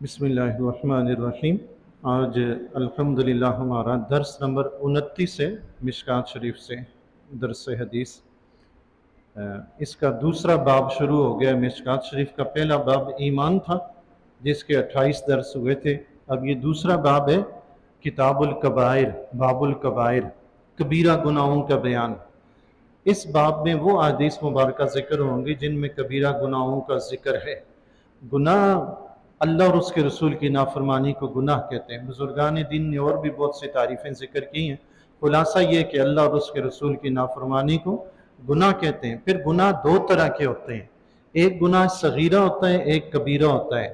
بسم اللہ الرحمن الرحیم۔ آج الحمدللہ ہمارا درس نمبر 29 ہے مشکات شریف سے درس حدیث۔ اس کا دوسرا باب شروع ہو گیا۔ مشکات شریف کا پہلا باب ایمان تھا جس کے 28 درس ہوئے تھے۔ اب یہ دوسرا باب ہے کتاب الکبائر، باب الکبائر، کبیرہ گناہوں کا بیان۔ اس باب میں وہ احادیث مبارکہ ذکر ہوں گی جن میں کبیرہ گناہوں کا ذکر ہے۔ گناہ اللہ اور اس کے رسول کی نافرمانی کو گناہ کہتے ہیں۔ بزرگان دین نے اور بھی بہت سی تعریفیں ذکر کی ہیں۔ خلاصہ یہ کہ اللہ اور اس کے رسول کی نافرمانی کو گناہ کہتے ہیں۔ پھر گناہ دو طرح کے ہوتے ہیں، ایک گناہ صغیرہ ہوتا ہے، ایک کبیرہ ہوتا ہے۔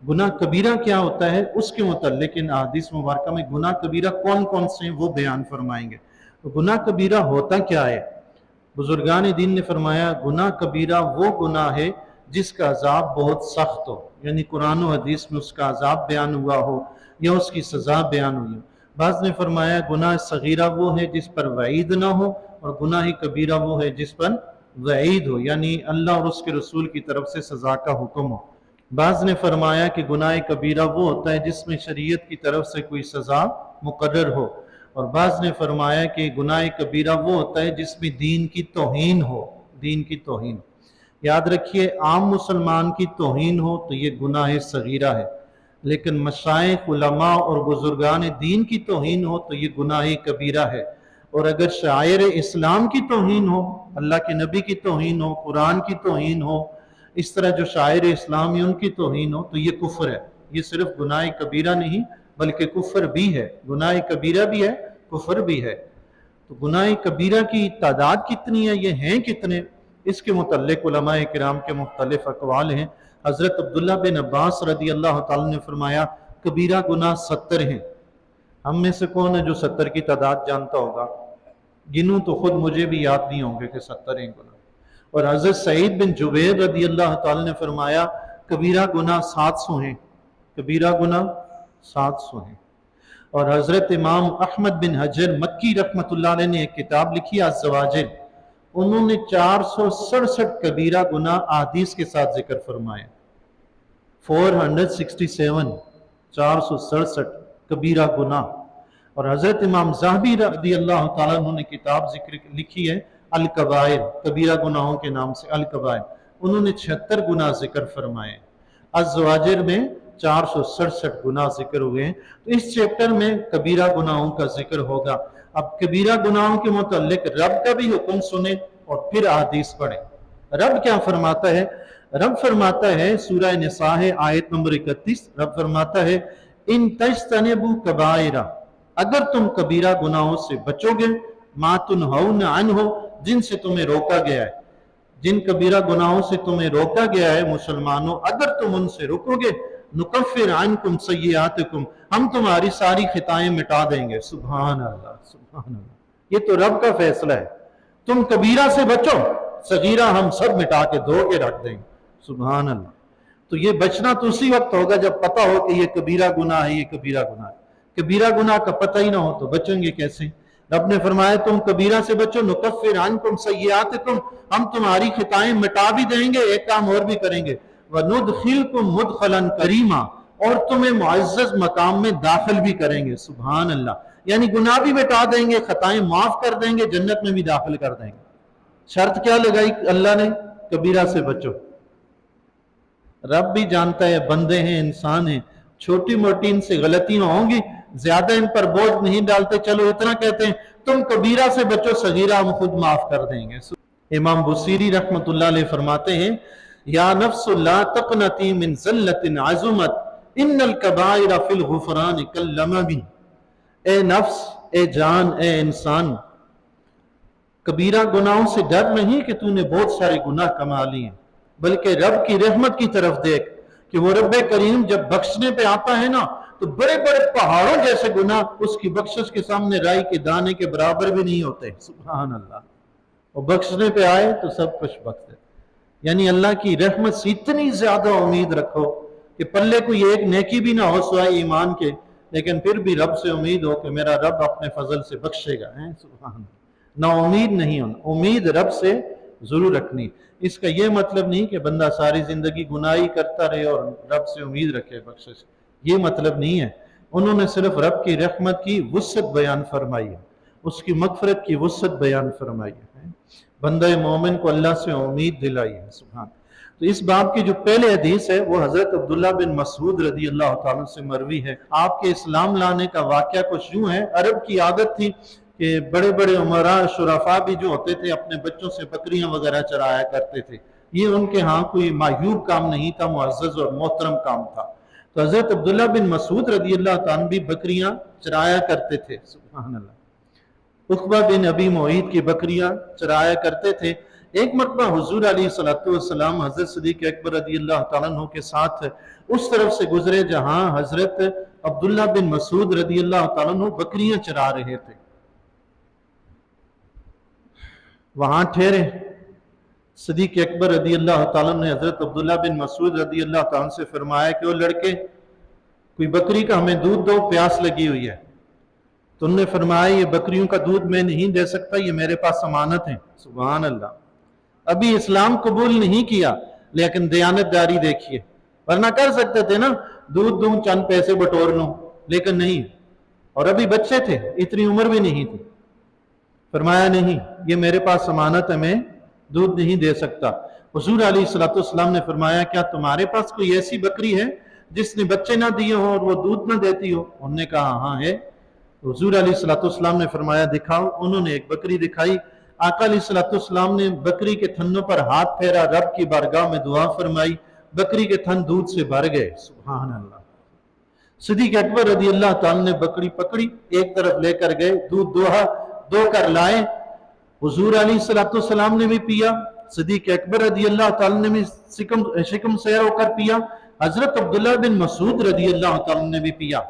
گناہ کبیرہ کیا ہوتا ہے اس کے متعلق ان احادیث مبارکہ میں گناہ کبیرہ کون کون سے ہیں وہ بیان فرمائیں گے۔ تو گناہ کبیرہ ہوتا کیا ہے؟ بزرگان دین نے فرمایا گناہ کبیرہ وہ گناہ ہے جس کا عذاب بہت سخت ہو، یعنی قرآن و حدیث میں اس کا عذاب بیان ہوا ہو یا اس کی سزا بیان ہوئی ہو۔ بعض نے فرمایا گناہ صغیرہ وہ ہے جس پر وعید نہ ہو، اور گناہ کبیرہ وہ ہے جس پر وعید ہو، یعنی اللہ اور اس کے رسول کی طرف سے سزا کا حکم ہو۔ بعض نے فرمایا کہ گناہ کبیرہ وہ ہوتا ہے جس میں شریعت کی طرف سے کوئی سزا مقرر ہو، اور بعض نے فرمایا کہ گناہ کبیرہ وہ ہوتا ہے جس میں دین کی توہین ہو، دین کی توہین۔ یاد رکھیے عام مسلمان کی توہین ہو تو یہ گناہ صغیرہ ہے، لیکن مشائخ، علماء اور بزرگان دین کی توہین ہو تو یہ گناہ کبیرہ ہے۔ اور اگر شاعر اسلام کی توہین ہو، اللہ کے نبی کی توہین ہو، قرآن کی توہین ہو، اس طرح جو شاعر اسلام ہیں ان کی توہین ہو تو یہ کفر ہے۔ یہ صرف گناہ کبیرہ نہیں بلکہ کفر بھی ہے، گناہ کبیرہ بھی ہے، کفر بھی ہے۔ تو گناہ کبیرہ کی تعداد کتنی ہے، یہ ہیں کتنے، اس کے متعلق علماء کرام کے مختلف اقوال ہیں۔ حضرت عبداللہ بن عباس رضی اللہ تعالیٰ نے فرمایا کبیرہ گناہ 70 ہیں۔ ہم میں سے کون ہے جو 70 کی تعداد جانتا ہوگا؟ گنوں تو خود مجھے بھی یاد نہیں ہوں گے کہ 70 ہیں گناہ۔ اور حضرت سعید بن جبیر رضی اللہ تعالیٰ نے فرمایا کبیرہ گناہ 700 ہیں، کبیرہ گناہ 700 ہیں۔ اور حضرت امام احمد بن حجر مکی رحمۃ اللہ علیہ نے ایک کتاب لکھی الزواجر، انہوں نے 467 کبیرہ گناہ احادیث کے ساتھ ذکر فرمائے، 467 467 کبیرہ گناہ۔ اور حضرت امام ذہبی رضی اللہ تعالیٰ عنہ نے کتاب ذکر لکھی ہے الکبائر، کبیرہ گناہوں کے نام سے الکبائر، انہوں نے 76 گناہ ذکر فرمائے۔ الزواجر میں 467 گناہ ذکر ہوئے ہیں۔ تو اس چیپٹر میں کبیرہ گناہوں کا ذکر ہوگا۔ اب کبیرہ گناہوں کے متعلق رب کا بھی حکم سنیں اور پھر احادیث پڑھیں۔ رب کیا فرماتا ہے؟ رب فرماتا ہے سورہ نساء ہے آیت نمبر 31، رب فرماتا ہے ان تجتنبوا کبائر، اگر تم کبیرہ گناہوں سے بچو گے، ما تنہون عنہ، جن سے تمہیں روکا گیا ہے، جن کبیرہ گناہوں سے تمہیں روکا گیا ہے مسلمانوں، اگر تم ان سے رکو گے، نکفر عنکم سیئاتکم، ہم تمہاری ساری خطائیں مٹا دیں گے۔ سبحان اللہ، سبحان اللہ، یہ تو رب کا فیصلہ ہے۔ تم کبیرہ سے بچو، صغیرہ ہم سب مٹا کے دھو کے رکھ دیں گے۔ سبحان اللہ۔ تو یہ بچنا تو اسی وقت ہوگا جب پتہ ہو کہ یہ کبیرہ گناہ ہے، یہ کبیرہ گناہ ہے۔ کبیرہ گناہ کا پتہ ہی نہ ہو تو بچیں گے کیسے؟ رب نے فرمایا تم کبیرہ سے بچو، نکفر عنکم سیئاتکم، ہم تمہاری خطائیں مٹا بھی دیں گے، ایک کام اور بھی کریں گے، وندخلکم مدخلا کریما، اور تمہیں معزز مقام میں داخل بھی کریں گے۔ سبحان اللہ، یعنی گناہ بھی مٹا دیں گے، خطائیں معاف کر دیں گے، جنت میں بھی داخل کر دیں گے۔ شرط کیا لگائی اللہ نے؟ کبیرہ سے بچو۔ رب بھی جانتا ہے بندے ہیں، انسان ہیں، چھوٹی موٹی ان سے غلطیاں ہوں گی، زیادہ ان پر بوجھ نہیں ڈالتے، چلو اتنا کہتے ہیں تم کبیرہ سے بچو، صغیرہ ہم خود معاف کر دیں گے۔ امام بصیری رحمت اللہ علیہ فرماتے ہیں یا نفس لا تقنطی من ذلت عظمت ان الکبائر فی الغفران کاللمم، اے نفس، اے جان، اے انسان، کبیرہ گناہوں سے ڈر نہیں کہ تو نے بہت سارے گناہ کما لیے ہیں، بلکہ رب کی رحمت کی طرف دیکھ کہ وہ رب کریم جب بخشنے پہ آتا ہے نا تو بڑے بڑے پہاڑوں جیسے گناہ اس کی بخشش کے سامنے رائی کے دانے کے برابر بھی نہیں ہوتے۔ سبحان اللہ، وہ بخشنے پہ آئے تو سب کچھ بخش دے۔ یعنی اللہ کی رحمت سے اتنی زیادہ امید رکھو کہ پلے کوئی ایک نیکی بھی نہ ہو سوائے ایمان کے، لیکن پھر بھی رب سے امید ہو کہ میرا رب اپنے فضل سے بخشے گا۔ سبحان اللہ، نا امید نہیں ہونا، امید رب سے ضرور رکھنی. اس کا یہ مطلب نہیں کہ بندہ ساری زندگی گناہی کرتا رہے اور رب سے امید رکھے بخشش، یہ مطلب نہیں ہے. انہوں نے صرف رب کی رحمت کی وسعت بیان فرمائی ہے، اس کی مغفرت کی وسعت بیان فرمائی ہے، بندہ مومن کو اللہ سے امید دلائی ہے. سبحان. تو اس باب کی جو پہلے حدیث ہے وہ حضرت عبداللہ بن مسعود رضی اللہ تعالیٰ سے مروی ہے. آپ کے اسلام لانے کا واقعہ کچھ یوں ہے. عرب کی عادت تھی کہ بڑے بڑے عمراء شرفاء بھی جو ہوتے تھے اپنے بچوں سے بکریاں وغیرہ چرایا کرتے تھے. یہ ان کے ہاں کوئی معیوب کام نہیں تھا، معزز اور محترم کام تھا. تو حضرت عبداللہ بن مسعود رضی اللہ تعالیٰ بھی بکریاں چرایا کرتے تھے. سبحان اللہ. عقبہ بن ابی معیط کی بکریاں چرایا کرتے تھے. ایک مرتبہ حضور علیہ السلام حضرت صدیق اکبر رضی اللہ تعالیٰ عنہ کے ساتھ اس طرف سے گزرے جہاں حضرت عبداللہ بن مسعود رضی اللہ تعالیٰ عنہ بکریاں چرا رہے تھے. وہاں ٹھہرے. صدیق اکبر رضی اللہ تعالیٰ نے حضرت عبداللہ بن مسعود رضی اللہ تعالیٰ سے فرمایا کہ وہ لڑکے کوئی بکری کا ہمیں دودھ دو، پیاس لگی ہوئی ہے. تو انہوں نے فرمایا یہ بکریوں کا دودھ میں نہیں دے سکتا، یہ میرے پاس امانت ہے. سبحان اللہ. ابھی اسلام قبول نہیں کیا لیکن دیانت داری دیکھیے. ورنہ کر سکتے تھے نا، دودھ دوں چند پیسے بٹور لوں، لیکن نہیں. اور ابھی بچے تھے، اتنی عمر بھی نہیں تھی. فرمایا نہیں، یہ میرے پاس امانت ہے، میں دودھ نہیں دے سکتا. حضور علیہ السلام نے فرمایا کیا تمہارے پاس کوئی ایسی بکری ہے جس نے بچے نہ دیے ہو اور وہ دودھ نہ دیتی ہو؟ انہوں نے کہا ہاں ہے. حضور علیہ السلام نے فرمایا دکھاؤ. انہوں نے ایک بکری دکھائی. آقا علیہ السلام نے بکری کے تھنوں پر ہاتھ پھیرا، رب کی بارگاہ میں دعا فرمائی، بکری کے تھن دودھ سے بھر گئے. سبحان اللہ. صدیق اکبر رضی اللہ تعالیٰ نے بکری پکڑی، ایک طرف لے کر گئے، دودھ دو کر لائے. حضور علیہ السلام نے بھی پیا، صدیق اکبر رضی اللہ تعالیٰ نے بھی شکم سیر ہو کر پیا، حضرت عبداللہ بن مسعود رضی اللہ تعالیٰ نے بھی پیا.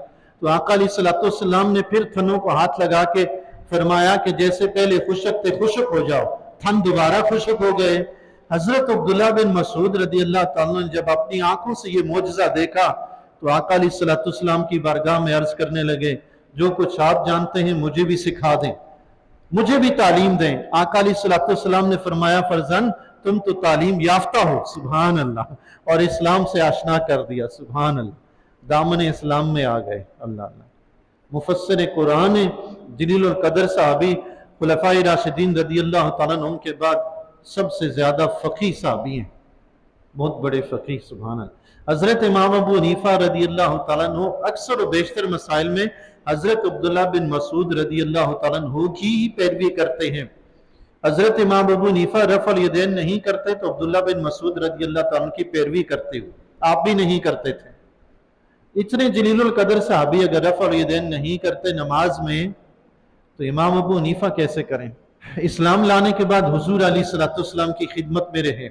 تو آقا علیہ السلام نے پھر تھنوں کو ہاتھ لگا کے فرمایا کہ جیسے پہلے خشک تھے خشک ہو جاؤ. تھن دوبارہ خشک ہو گئے. حضرت عبداللہ بن مسعود رضی اللہ تعالیٰ نے جب اپنی آنکھوں سے یہ معجزہ دیکھا تو آقا علیہ السلام کی بارگاہ میں عرض کرنے لگے جو کچھ آپ جانتے ہیں مجھے بھی سکھا دیں، مجھے بھی تعلیم دیں. آقا علیہ السلام نے فرمایا فرزند تم تو تعلیم یافتہ ہو. سبحان اللہ. اور اسلام سے آشنا کر دیا. سبحان اللہ. دامن اسلام میں آ گئے. اللہ اللہ. مفسر قرآن جلیل القدر صحابی خلفائے راشدین رضی اللہ تعالیٰ عنہ کے بعد سب سے زیادہ فقیہ صحابی ہیں، بہت بڑے فقیہ. سبحان اللہ. حضرت امام ابو حنیفہ رضی اللہ تعالیٰ عنہ اکثر و بیشتر مسائل میں حضرت عبداللہ بن مسعود رضی اللہ تعالیٰ عنہ کی ہی پیروی کرتے ہیں. حضرت امام ابو حنیفہ رفع الیدین نہیں کرتے تو عبداللہ بن مسعود رضی اللہ تعالیٰ عنہ کی پیروی کرتے ہو. آپ بھی نہیں کرتے تھے. اتنے جلیل القدر صحابی اگر رفع الیدین نہیں کرتے نماز میں تو امام ابو حنیفہ کیسے کریں؟ اسلام لانے کے بعد حضور علیہ السلام کی خدمت میں رہے،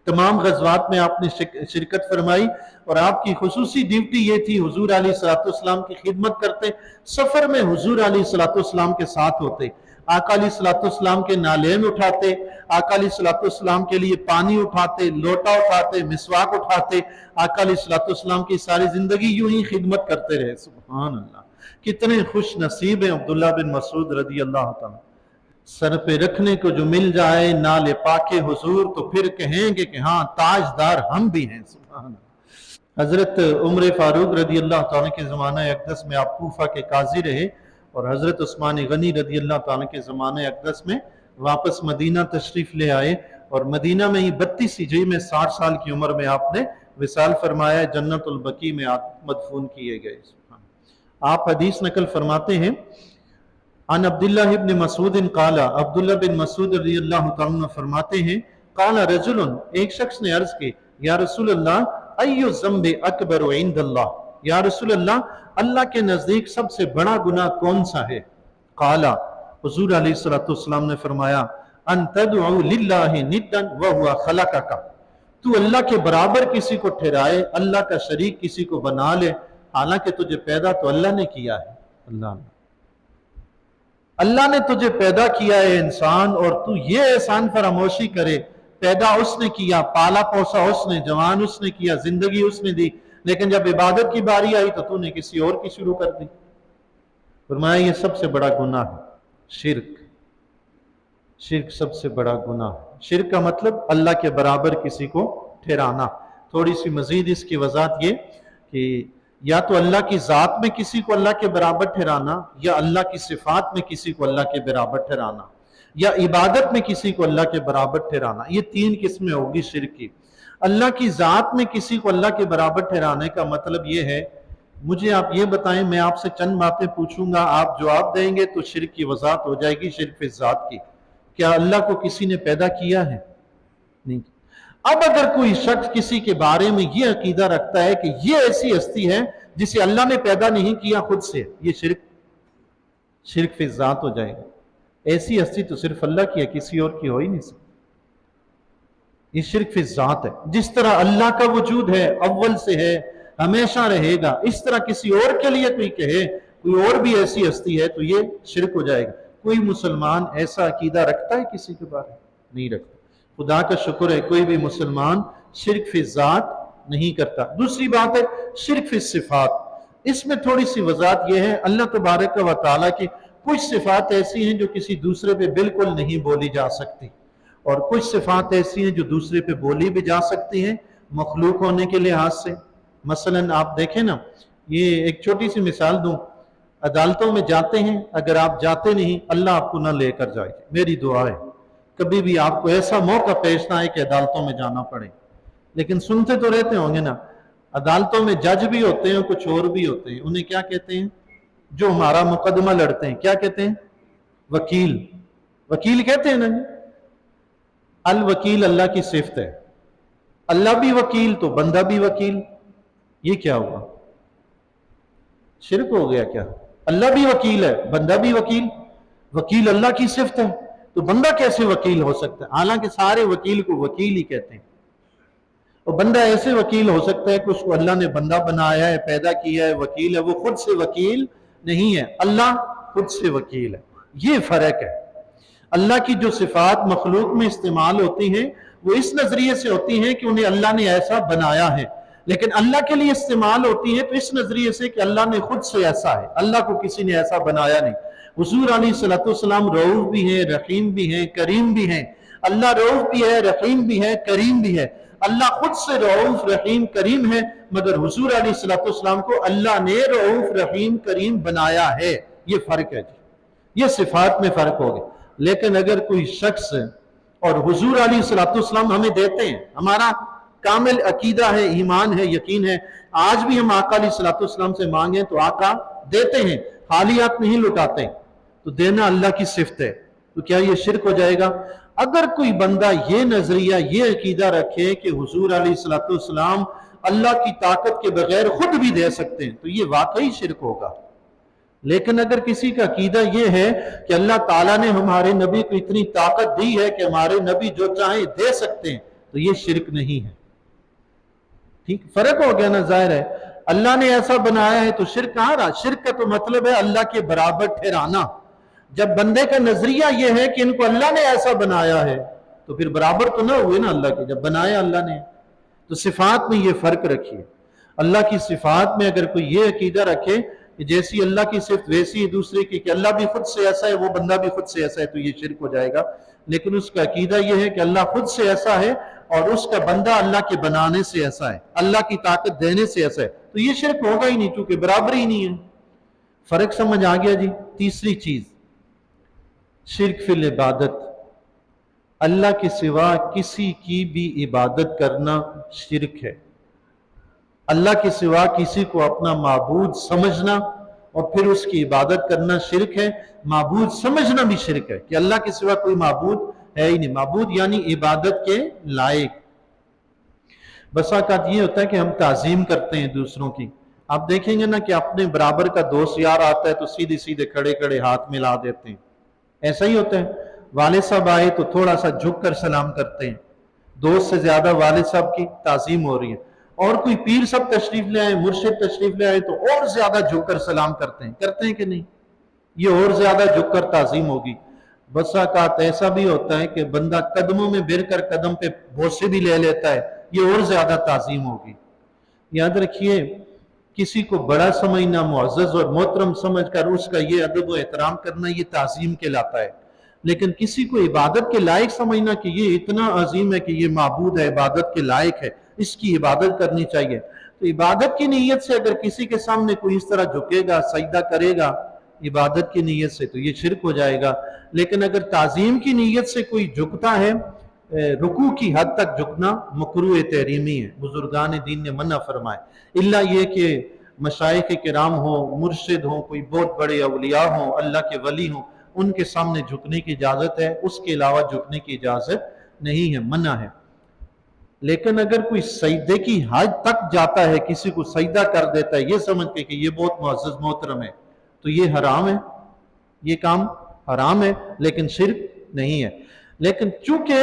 تمام غزوات میں آپ نے شرکت فرمائی اور آپ کی خصوصی ڈیوٹی یہ تھی حضور علیہ السلام کی خدمت کرتے. سفر میں حضور علیہ السلام کے ساتھ ہوتے، آقا علیہ السلام کے نالین اٹھاتے، آقا علیہ السلام کے لیے پانی اٹھاتے، لوٹا اٹھاتے، مسواک اٹھاتے. آقا علیہ السلام کی ساری زندگی یوں ہی خدمت کرتے رہے. سبحان اللہ. کتنے خوش نصیب ہیں عبداللہ بن مسعود رضی اللہ تعالیٰ. سر پہ رکھنے کو جو مل جائے نال پاک حضور تو پھر کہیں گے کہ ہاں تاجدار ہم بھی ہیں. سبحان اللہ. حضرت عمر فاروق رضی اللہ تعالیٰ کے زمانہ اقدس میں آپ کوفہ کے قاضی رہے اور حضرت عثمان غنی رضی اللہ تعالیٰ کے زمانہ اقدس میں واپس مدینہ تشریف لے آئے اور مدینہ میں ہی 32 ہجری میں 60 سال کی عمر میں آپ نے وصال فرمایا، جنت البقیع میں آپ مدفون کیے گئے. آپ حدیث نقل فرماتے ہیں عن عبداللہ ابن مسعود قال، عبداللہ بن مسعود رضی اللہ تعالیٰ فرماتے ہیں قال رجل، ایک شخص نے عرض کی یا رسول اللہ ای الذنب اکبر عند اللہ، یا رسول اللہ اللہ کے نزدیک سب سے بڑا گناہ کون سا ہے؟ قال، حضور علیہ السلام نے فرمایا ان تدعو للہ ندا وہو خلقک، تو اللہ کے برابر کسی کو ٹھہرائے، اللہ کا شریک کسی کو بنا لے، حالانکہ تجھے پیدا تو اللہ نے کیا ہے. اللہ نے تجھے پیدا کیا ہے انسان، اور تو یہ احسان فراموشی کرے. پیدا اس نے کیا، پالا پوسا اس نے، جوان اس نے کیا، زندگی اس نے دی، لیکن جب عبادت کی باری آئی تو نے کسی اور کی شروع کر دی. فرمایا یہ سب سے بڑا گناہ ہے، شرک. شرک سب سے بڑا گناہ ہے. शिर्क का मतलब अल्लाह के बराबर किसी को ठहराना। थोड़ी सी मजीद इसकी वजाहत ये कि या तो अल्लाह की ज़ात में किसी को अल्लाह के बराबर ठहराना, या अल्लाह की सिफात में किसी को अल्लाह के बराबर ठहराना, या इबादत में किसी को अल्लाह के बराबर ठहराना। ये तीन किस्में होगी शिर्क की। अल्लाह की ज़ात में किसी को अल्लाह के बराबर ठहराने का मतलब ये है, मुझे आप ये बताएं, मैं आपसे चंद बातें पूछूंगा, आप जवाब देंगे तो शिर्क की वजाहत हो जाएगी, शिर्क फिल ज़ात की। क्या अल्लाह को किसी ने पैदा किया है? नहीं। अब अगर कोई शख्स किसी के बारे में ये अकीदा रखता है कि ये ऐसी हस्ती है जिसे अल्लाह ने पैदा नहीं किया खुद से, ये शिर्क फिल ज़ात हो जाएगा। ऐसी हस्ती तो सिर्फ अल्लाह की है, किसी और की हो ही नहीं सकती। ये शिर्क फिल ज़ात है। जिस तरह अल्लाह का वजूद है, अव्वल से है, हमेशा रहेगा, इस तरह किसी और के लिए कोई कहे कोई और भी ऐसी हस्ती है तो ये शिर्क हो जाएगा। कोई मुसलमान ऐसा अकीदा रखता है किसी के बारे में? नहीं रखता। खुदा का शुक्र है कोई भी मुसलमान शिर्क फिल ज़ात नहीं करता। दूसरी बात है शिर्क फिल सिफात। इसमें थोड़ी सी वजाहत यह है, अल्लाह तबारक व तआला की कुछ सिफात ऐसी हैं जो किसी दूसरे पे बिल्कुल नहीं बोली जा सकती, और कुछ सिफात ऐसी हैं जो दूसरे पे बोली भी जा सकती हैं मखलूक होने के लिहाज से। मसलन आप देखें ना, ये एक छोटी सी मिसाल दूं, अदालतों में जाते हैं, अगर आप जाते नहीं, अल्लाह आपको ना लेकर जाए, मेरी दुआ है कभी भी आपको ऐसा मौका पेश ना आए कि अदालतों में जाना पड़े। लेकिन सुनते तो रहते होंगे ना, अदालतों में जज भी होते हैं, कुछ और भी होते हैं, उन्हें क्या कहते हैं? जो हमारा मुकदमा लड़ते हैं, क्या कहते हैं? वकील। वकील कहते हैं ना जी। अल वकील अल्लाह की सिफत है। अल्लाह भी वकील तो बंदा भी वकील, ये क्या हुआ? शिर्क हो गया क्या? अल्लाह भी वकील है, बंदा भी वकील। वकील अल्लाह की सिफत है तो बंदा कैसे वकील हो सकता है? हालांकि सारे वकील को वकील ही कहते हैं। और बंदा ऐसे वकील हो सकता है कि उसको अल्लाह ने बंदा बनाया है, पैदा किया है, वकील है, वो खुद से वकील नहीं है, अल्लाह खुद से वकील है। ये फर्क है। अल्लाह की जो सिफात मखलूक में इस्तेमाल होती हैं वो इस नजरिए से होती हैं कि उन्हें अल्लाह ने ऐसा बनाया है, लेकिन अल्लाह के लिए इस्तेमाल होती है तो इस नजरिए से कि अल्लाह ने खुद से ऐसा है, अल्लाह को किसी ने ऐसा बनाया नहीं। हुजूर अलैहिस्सलाम रऊफ भी हैं, रहीम भी हैं, करीम भी हैं। अल्लाह रऊफ भी है, रहीम भी है, करीम भी है। अल्लाह खुद से रऊफ रहीम करीम है, मगर हुजूर अलैहिस्सलाम को अल्लाह ने रऊफ रहीम करीम बनाया है। ये फर्क है जी, ये सिफात में फर्क हो गया। लेकिन अगर कोई शख्स, और हुजूर अलैहिस्सलाम हमें देते हैं, हमारा कामिल अकीदा है, ईमान है, यकीन है, आज भी हम आका अलैहिस्सलाम से मांगे तो आका देते हैं, खाली हाथ नहीं लुटाते, तो देना अल्लाह की सिफत है। तो क्या ये शिर्क हो जाएगा? अगर कोई बंदा ये नजरिया, ये अकीदा रखे कि हुजूर अलैहिस्सलाम अल्लाह की ताकत के बगैर खुद भी दे सकते हैं, तो ये वाकई शिर्क होगा। लेकिन अगर किसी का अकीदा ये है कि अल्लाह ताला ने हमारे नबी को इतनी ताकत दी है कि हमारे नबी जो चाहे दे सकते हैं, तो ये शिर्क नहीं है। ठीक, फर्क हो गया ना, जाहिर है। अल्लाह ने ऐसा बनाया है तो शिर्क कहाँ रहा? शिर्क का तो मतलब है अल्लाह के बराबर ठहराना। जब बंदे का नजरिया यह है कि इनको अल्लाह ने ऐसा बनाया है, तो फिर बराबर तो ना हुए ना अल्लाह के, जब बनाया अल्लाह ने। तो सिफात में ये फर्क रखिए। अल्लाह की सिफात में अगर कोई ये अकीदा रखे कि जैसी अल्लाह की सिर्फ वैसी दूसरे की, कि अल्लाह भी खुद से ऐसा है, वो बंदा भी खुद से ऐसा है, तो ये शिर्क हो जाएगा। लेकिन उसका अकीदा यह है कि अल्लाह खुद से ऐसा है और उसका बंदा अल्लाह के बनाने से ऐसा है, अल्लाह की ताकत देने से ऐसा है, तो ये शिर्क होगा ही नहीं, क्योंकि बराबर ही नहीं है। फर्क समझ आ गया जी। तीसरी चीज, शिर्क फिल इबादत। अल्लाह के सिवा किसी की भी इबादत करना शिर्क है। अल्लाह के सिवा किसी को अपना माबूद समझना और फिर उसकी इबादत करना शिर्क है। माबूद समझना भी शिर्क है कि अल्लाह के सिवा कोई माबूद है ही नहीं। माबूद यानी इबादत के लायक। बसाकात ये होता है कि हम ताजीम करते हैं दूसरों की। आप देखेंगे ना कि अपने बराबर का दोस्त यार आता है तो सीधे सीधे खड़े खड़े हाथ मिला देते हैं, ऐसा ही होता है। वालिद साहब आए तो थोड़ा सा झुक कर सलाम करते हैं, दोस्त से ज्यादा वालिद साहब की ताजीम हो रही है। और कोई पीर साहब तशरीफ ले आए, मुर्शिद तशरीफ ले आए तो और ज्यादा झुक कर सलाम करते हैं कि नहीं? ये और ज्यादा झुक कर ताजीम होगी। बसाकात ऐसा भी होता है कि बंदा कदमों में गिर कर कदम पे बोसे भी ले लेता है, ये और ज्यादा ताजीम होगी। याद रखिए, किसी को बड़ा समझना, मुअज़्ज़ज़ और मोहतरम समझकर उसका ये अदब व एहतराम करना, ये ताजीम कहलाता है। लेकिन किसी को इबादत के लायक समझना कि ये इतना अजीम है कि ये माबूद है, इबादत के लायक है, इसकी इबादत करनी चाहिए, तो इबादत की नीयत से अगर किसी के सामने कोई इस तरह झुकेगा, सजदा करेगा इबादत की नीयत से, तो ये शिरक हो जाएगा। लेकिन अगर ताजीम की नीयत से कोई झुकता है, रुकू की हद तक झुकना मकरूह तहरीमी है, बुजुर्गान दीन ने मना फरमाए, इल्ला ये कि मशाइख किराम हो, मुर्शिद हो, कोई बहुत बड़े अवलिया हो, अल्लाह के वली हो, उनके सामने झुकने की इजाजत है, उसके अलावा झुकने की इजाजत नहीं है, मना है। लेकिन अगर कोई सजदे की हद तक जाता है, किसी को सजदा कर देता है ये समझ के कि ये बहुत मुअज़्ज़ज़ मोहतरम है, तो ये हराम है, ये काम हराम है, लेकिन शिरक नहीं है। लेकिन चूंकि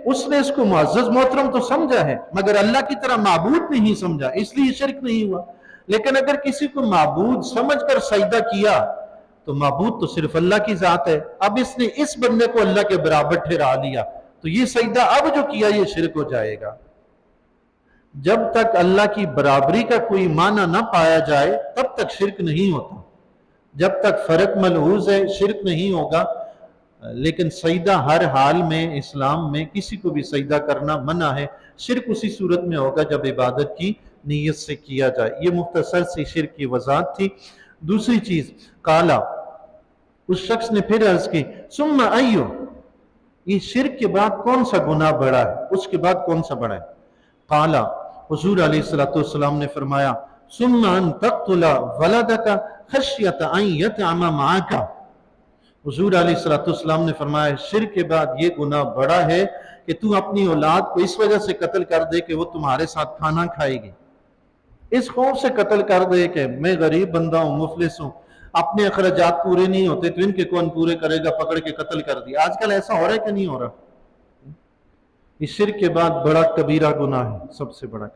उसने इसको मुअज़्ज़ज़ मोहतरम तो समझा है मगर अल्लाह की तरह माबूद नहीं समझा, इसलिए शिरक नहीं हुआ। लेकिन अगर किसी को माबूद समझकर सजदा किया तो माबूद तो सिर्फ अल्लाह की जात है, अब इसने इस बंदे को अल्लाह के बराबर ठहरा लिया, तो ये सजदा अब जो किया ये शिरक हो जाएगा। जब तक अल्लाह की बराबरी का कोई माना ना पाया जाए तब तक शिरक नहीं होता, जब तक फर्क मलहूज है शिरक नहीं होगा। लेकिन सजदा हर हाल में इस्लाम में किसी को भी सजदा करना मना है, शिरक उसी सूरत में होगा जब इबादत की नीयत से किया जाए। ये मुख्तसर सी शिरक की वजाहत थी। दूसरी चीज, काला, उस शख्स ने फिर अर्ज की, सुम्मा अय्यो, ये शिरक के बाद कौन सा गुनाह बड़ा है, उसके बाद कौन सा बड़ा है? काला, हुजूर अलैहिस्सलाम ने फरमाया, सुम्मा अन तक़्तुला वलदका खश्यत अन यतअमा माका। हुजूर अलैहिस्सलाम ने फरमाया, शिरक के बाद ये गुनाह बड़ा है कि तू अपनी औलाद को इस वजह से कत्ल कर दे कि वो तुम्हारे साथ खाना खाएगी, इस खौफ से कत्ल कर दे कि मैं गरीब बंदा हूं, मुफलिस हूं, अपने अखराजात पूरे नहीं होते तो इनके कौन पूरे करेगा, पकड़ के कत्ल कर दिया। आजकल ऐसा हो रहा है कि नहीं हो रहा? इस शिरक के बाद बड़ा कबीरा गुनाह है, सबसे बड़ा।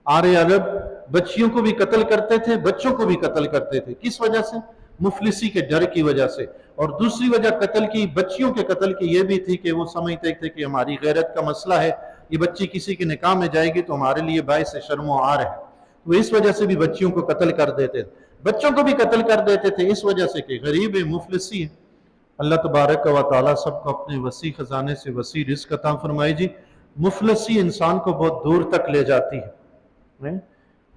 आर्य अरब बच्चियों को भी कत्ल करते थे, बच्चों को भी कत्ल करते थे, किस वजह से? मुफलिसी के डर की वजह से। और दूसरी वजह कत्ल की, बच्चियों के कत्ल की यह भी थी कि वो समझते थे कि हमारी गैरत का मसला है, ये बच्ची किसी के निकाह में जाएगी तो हमारे लिए बाइस शर्म व आर है, वो इस वजह से भी बच्चियों को कत्ल कर देते थे, बच्चों को भी कत्ल कर देते थे इस वजह से कि गरीब है, मुफलिसी है। अल्लाह तबारक व तआला सबको अपने वसी खजाने से वसी रिज़्क़ अता फरमाए जी। मुफलिसी इंसान को बहुत दूर तक ले जाती है,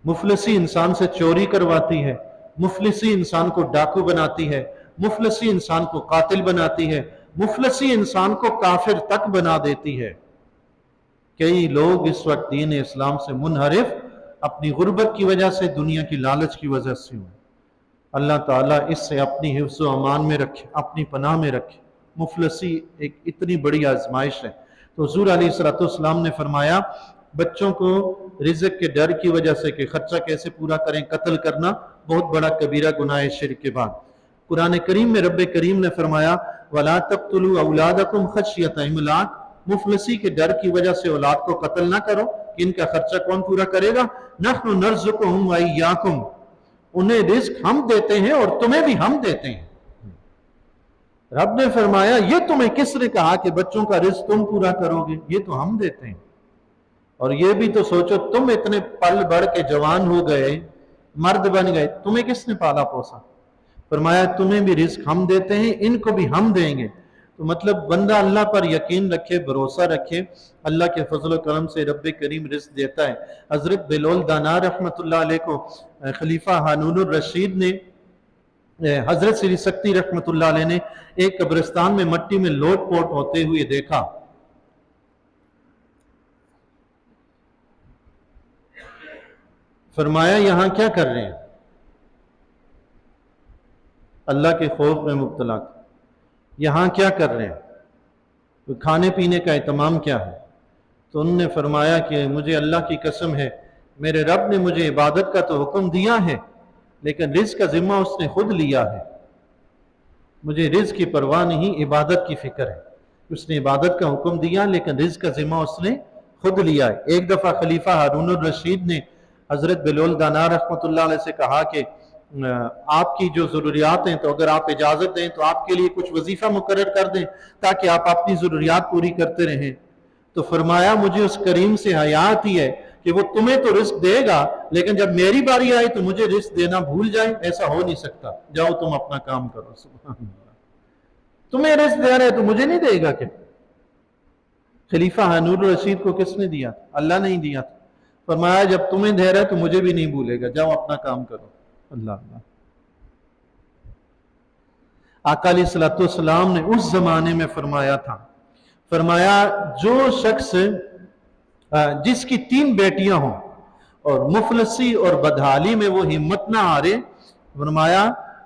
मुफलिसी इंसान से चोरी करवाती है, मुफलिसी इंसान को डाकू बनाती है, मुफलिसी इंसान को कातिल बनाती है, मुफलिसी इंसान को काफिर तक बना देती है। कई लोग इस वक्त दीन इस्लाम से मुनहरिफ अपनी गुर्बत की वजह से, दुनिया की लालच की वजह से हुए। अल्लाह ताला इससे अपनी हिफ्ज़ व अमान में रखे, अपनी पनाह में रखे। मुफलिसी एक इतनी बड़ी आजमाइश है। तो हुज़ूर अलैहिस्सलाम ने फरमाया, बच्चों को रिज़्क़ के डर की वजह से कि खर्चा कैसे पूरा करें, कत्ल करना बहुत बड़ा कबीरा गुनाह है शिरक के बाद। कुरान करीम में रब्बे करीम ने फरमाया, वला तक़्तुलू औलादकुम खश्यत इमलाक, मुफलिसी के डर की वजह से औलाद को कत्ल ना करो कि इनका खर्चा कौन पूरा करेगा। नहनु नर्ज़ुकुहुम व इय्याकुम, उन्हें रिज़्क़ हम देते हैं और तुम्हें भी हम देते हैं। रब ने फरमाया, ये तुम्हें किसने कहा कि बच्चों का रिज़्क़ तुम पूरा करोगे, ये तो हम देते हैं। और ये भी तो सोचो, तुम इतने पल बढ़ के जवान हो गए, मर्द बन गए, तुम्हें किसने पाला पोसा? फरमाया तुम्हें भी रिज़्क़ हम देते हैं, इनको भी हम देंगे। तो मतलब बंदा अल्लाह पर यकीन रखे, भरोसा रखे, अल्लाह के फजल करम से रब्बे करीम रिज़्क़ देता है। हज़रत बिलाल दाना रहमतुल्लाह अलैह को खलीफा हारूनुर रशीद ने, हज़रत श्री शक्ति रहमतुल्लाह अलैह ने एक कब्रिस्तान में मट्टी में लोट पोट होते हुए देखा। फरमाया यहां क्या कर रहे हैं? अल्लाह के खौफ में मुब्तला थे, यहां क्या कर रहे हैं? तो खाने पीने का एहतमाम क्या है? तो उन्होंने फरमाया कि मुझे अल्लाह की कसम है, मेरे रब ने मुझे इबादत का तो हुक्म दिया है, लेकिन रिज़्क़ का जिम्मा उसने खुद लिया है। मुझे रिज़्क़ की परवाह नहीं, इबादत की फिक्र है। उसने इबादत का हुक्म दिया लेकिन रिज़्क़ का जिम्मा उसने खुद लिया है। एक दफ़ा खलीफा हारूनुर रशीद ने हज़रत बिलाल दाना रहमतुल्लाह अलैह से कहा कि आपकी जो ज़रूरियात हैं, तो अगर आप इजाज़त दें तो आपके लिए कुछ वजीफ़ा मुकर्रर कर दें ताकि आप अपनी ज़रूरियात पूरी करते रहें। तो फरमाया मुझे उस करीम से हया आती है कि वो तुम्हें तो रिज़्क़ देगा, लेकिन जब मेरी बारी आए तो मुझे रिज़्क़ देना भूल जाए, ऐसा हो नहीं सकता, जाओ तुम अपना काम करो। सुभान अल्लाह। तुम्हें रिस्क दे रहा है तो मुझे नहीं देगा क्या? खलीफा हारून रशीद को किसने दिया? अल्लाह ने ही दिया था। फरमाया जब तुम्हें दे रहा है तो मुझे भी नहीं भूलेगा, जाओ अपना काम करो। अल्लाह अल्लाह। आका अलैहिस्सलाम ने उस जमाने में फरमाया था, फरमाया जो शख्स जिसकी 3 बेटियां हों और मुफलसी और बदहाली में वो हिम्मत ना हारे, फरमाया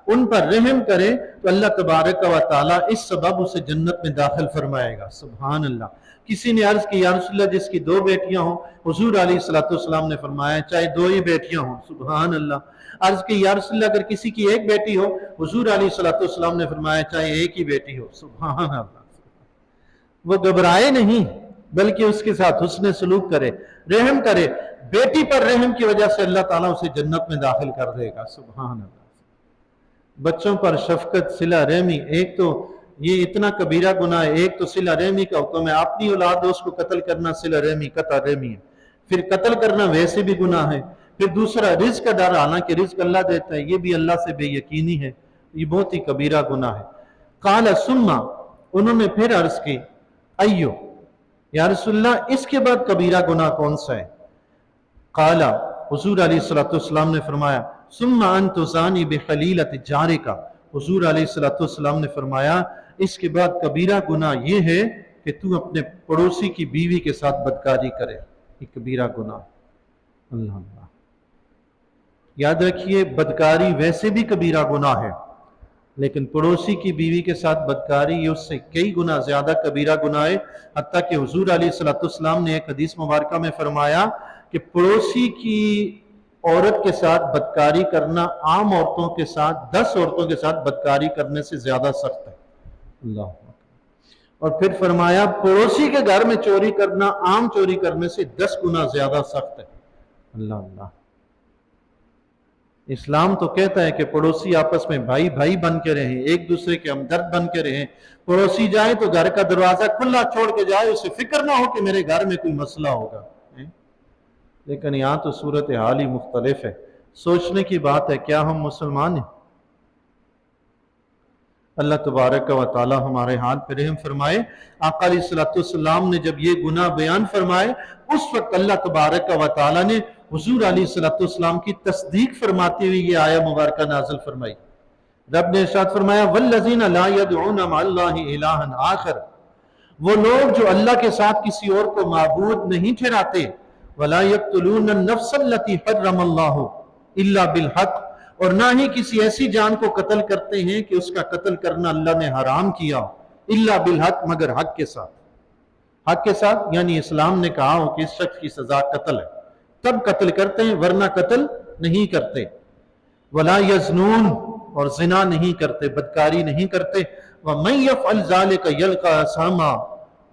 उन पर रहम करे तो अल्लाह तबारक व तआला इस सबब उसे जन्नत में दाखिल फरमाएगा। सुभान अल्लाह। किसी ने अर्ज की या रसूलल्लाह जिसकी 2 बेटियां हों, हुजूर अलैहिस्सलाम ने फरमाया चाहे 2 ही बेटियां हों। सुभान अल्लाह। अर्ज की या रसूलल्लाह अगर किसी की 1 बेटी हो, हुजूर अलैहिस्सलाम ने फरमाया चाहे 1 ही बेटी हो। सुभान अल्लाह। वो घबराए नहीं बल्कि उसके साथ हुस्न सलूक करे, रहम करे। बेटी पर रहम की वजह से अल्लाह ताला उसे जन्नत में दाखिल कर देगा। सुभान अल्लाह। बच्चों पर शफकत, सिला रहमी, एक तो ये इतना कबीरा गुनाह है। एक तो सिला रहमी का हुक्म है, अपनी औलाद हो उसको कत्ल करना सिला रहमी, कता रहमी है। फिर कत्ल करना वैसे भी गुनाह है। फिर दूसरा रिज्क का डर, हालांकि रिज्क अल्लाह देता है, ये भी अल्लाह से बेयकीनी है, ये बहुत ही कबीरा गुनाह है। काला सुम्मा, उन्होंने फिर अर्ज की अय्यो या रसूलल्लाह इसके बाद कबीरा गुनाह कौन सा है? काला, हुजूर अलैहिस्सलाम ने फरमाया सुम्मा अन तुज़ानी बिखलीलत जारिका, हुजूर अलैहिस्सलाम ने फरमाया इसके बाद कबीरा गुनाह ये है कि तू अपने पड़ोसी की बीवी के साथ बदकारी करे। ये कबीरा गुनाह। अल्लाह अल्लाह। याद रखिए बदकारी वैसे भी कबीरा गुनाह है, लेकिन पड़ोसी की बीवी के साथ बदकारी ये उससे कई गुना ज्यादा कबीरा गुनाह है। हत्ता कि हुजूर अलैहिस्सलाम ने एक हदीस मुबारका में फरमाया कि पड़ोसी की औरत के साथ बदकारी करना आम औरतों के साथ 10 औरतों के साथ बदकारी करने से ज्यादा सख्त है। अल्लाह। और फिर फरमाया पड़ोसी के घर में चोरी करना आम चोरी करने से 10 गुना ज्यादा सख्त है। अल्लाह अल्लाह। इस्लाम तो कहता है कि पड़ोसी आपस में भाई भाई बन के रहें, एक दूसरे के हमदर्द बन के रहें। पड़ोसी जाए तो घर का दरवाजा खुला छोड़ के जाए, उसे फिक्र ना हो कि मेरे घर में कोई मसला होगा। लेकिन यहाँ तो सूरत हाल ही मुख्तलिफ है। सोचने की बात है, क्या हम मुसलमान हैं? अल्लाह तबारक व तआला हमारे हाल पे रहम फरमाए। आका अलैहिस्सलाम ने जब ये गुनाह बयान फरमाए, उस वक्त अल्लाह तबारक व तआला ने हुजूर अलैहिस्सलाम की तस्दीक फरमाते हुए ये आया मुबारका नाज़िल फरमाई। रब ने इरशाद फरमाया वल्लज़ीना ला यदऊना मअल्लाहि इलाहन आखर, वो लोग जो अल्लाह के साथ किसी और को माबूद नहीं ठहराते, वला यक़्तुलून नफ्स अल्लती हर्रमल्लाहु इल्ला बिल हक़, और ना ही किसी ऐसी जान को कत्ल करते हैं कि उसका कत्ल करना अल्लाह ने हराम किया, इल्ला बिल हक़, मगर हक के साथ। हक के साथ यानी इस्लाम ने कहा हो कि इस शख्स की सजा कत्ल है, तब कत्ल करते हैं, वरना कत्ल नहीं करते। वला यज़नून, और जिना नहीं करते, बदकारी नहीं करते। व मन यफ़अल ज़ालिका यल्क़ा असामा,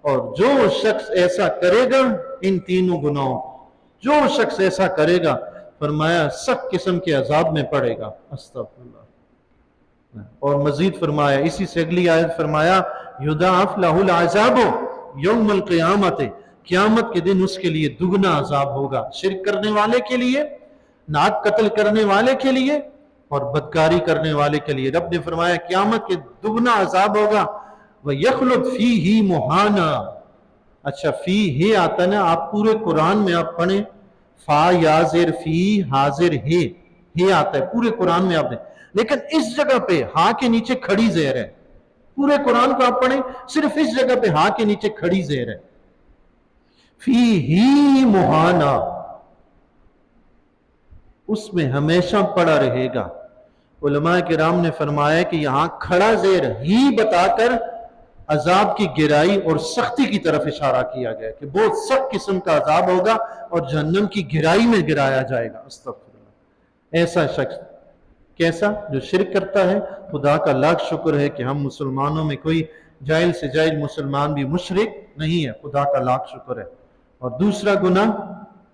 और जो शख्स ऐसा करेगा इन तीनों गुनाहों, जो शख्स ऐसा करेगा फरमाया सख्त किस्म के अजाब में पड़ेगा। अस्तग़फिरुल्लाह। और मजीद फरमाया, इसी से अगली आयत फरमाया युदाअफ़ लहुल अज़ाबु यौमल क़ियामत, क़यामत के दिन उसके लिए दुगना अजाब होगा। शिर्क करने वाले के लिए, नाक कत्ल करने वाले के लिए, और बदकारी करने वाले के लिए। रब ने फरमाया क़यामत के दुगना अजाब होगा। व यख़लुद फ़ीही मुहाना। अच्छा, फी हे आता ना, आप पूरे कुरान में आप पढ़ें, फा याजिर फी हाजिर हे आता है पूरे कुरान में आपने, लेकिन इस जगह पे हा के नीचे खड़ी ज़ेर है। पूरे कुरान को आप पढ़ें, सिर्फ इस जगह पे हा के नीचे खड़ी ज़ेर है, फी ही मुहाना, उसमें हमेशा पड़ा रहेगा। उलमा किराम ने फरमाया कि यहां खड़ा ज़ेर ही बताकर अजाब की गिराई और सख्ती की तरफ इशारा किया गया कि बहुत सख्त किस्म का अजाब होगा और जहन्नम की गिराई में गिराया जाएगा। अस्तग़फिरुल्लाह। ऐसा शख्स कैसा? जो शिर्क करता है। खुदा का लाख शुक्र है कि हम मुसलमानों में कोई जाहिल से जाहिल मुसलमान भी मुशरिक नहीं है, खुदा का लाख शुक्र है। और दूसरा गुनाह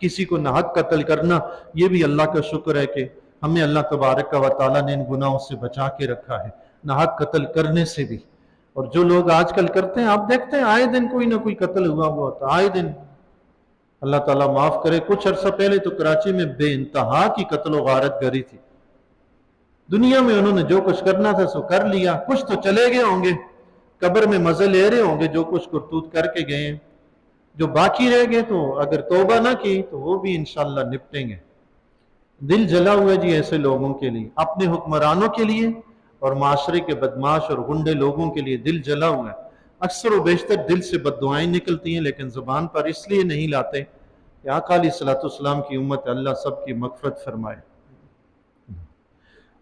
किसी को नाहक कत्ल करना, यह भी अल्लाह का शुक्र है कि हमें अल्लाह तबारक व तआला ने इन गुनाहों से बचा के रखा है, नाहक कत्ल करने से भी। और जो लोग आजकल करते हैं, आप देखते हैं आए दिन कोई ना कोई कत्ल हुआ होता, आए दिन। अल्लाह ताला माफ करे। कुछ अरसा पहले तो कराची में बेइंतहा की कत्ल गारत गरी थी। दुनिया में उन्होंने जो कुछ करना था सो कर लिया, कुछ तो चले गए होंगे, قبر میں مزے لے رہے ہوں گے جو کچھ کرتوت کر کے گئے ہیں، جو باقی رہ گئے تو اگر توبہ نہ کی تو وہ بھی انشاءاللہ نپٹیں گے۔ دل جلا ہوا ہے جی ایسے لوگوں کے لیے، اپنے حکمرانوں کے لیے اور معاشرے کے بدماش اور غنڈے لوگوں کے لیے دل جلا ہوا ہے۔ اکثر و بیشتر دل سے بد دعائیں نکلتی ہیں، لیکن زبان پر اس لیے نہیں لاتے کہ آقا علیہ السلام کی امت اللہ سب کی مغفرت فرمائے۔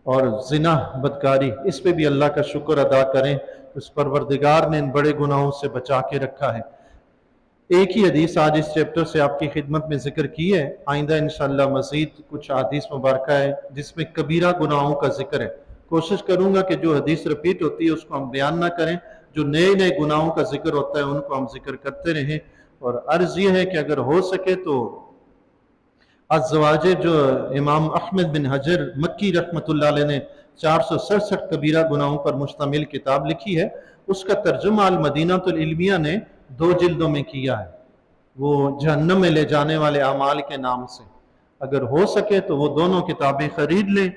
اور زنا، بدکاری، اس پہ بھی اللہ کا شکر ادا کریں، اس پروردگار نے ان بڑے گناہوں سے بچا کے رکھا ہے۔ ایک ہی حدیث آج اس چیپٹر سے آپ کی خدمت میں ذکر کی ہے، آئندہ انشاءاللہ مزید کچھ حدیث مبارکہ ہے جس میں کبیرہ گناہوں کا ذکر ہے۔ کوشش کروں گا کہ جو حدیث رپیٹ ہوتی ہے اس کو ہم بیان نہ کریں، جو نئے نئے گناہوں کا ذکر ہوتا ہے ان کو ہم ذکر کرتے رہیں۔ اور عرض یہ ہے کہ اگر ہو سکے تو الزواجر جو امام احمد بن حجر مکی رحمۃ اللہ علیہ نے 467 کبیرہ گناہوں پر مشتمل کتاب لکھی ہے، اس کا ترجمہ المدینہ العلمیہ نے 2 جلدوں میں کیا ہے، وہ جہنم میں لے جانے والے اعمال کے نام سے۔ اگر ہو سکے تو وہ دونوں کتابیں خرید لیں،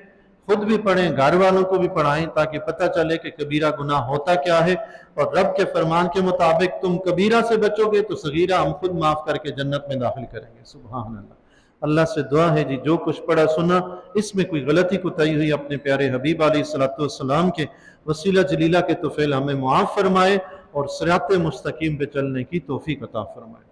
خود بھی پڑھیں، گھر والوں کو بھی پڑھائیں، تاکہ پتہ چلے کہ کبیرہ گناہ ہوتا کیا ہے، اور رب کے فرمان کے مطابق تم کبیرہ سے بچو گے تو صغیرہ ہم خود معاف کر کے جنت میں داخل کریں گے۔ سبحان اللہ۔ اللہ سے دعا ہے جی جو کچھ پڑھا سنا اس میں کوئی غلطی کوتاہی ہوئی اپنے پیارے حبیب علیہ السلام کے وسیلہ جلیلہ کے طفیل ہمیں معاف فرمائے اور صراط مستقیم پہ چلنے کی توفیق عطا فرمائے۔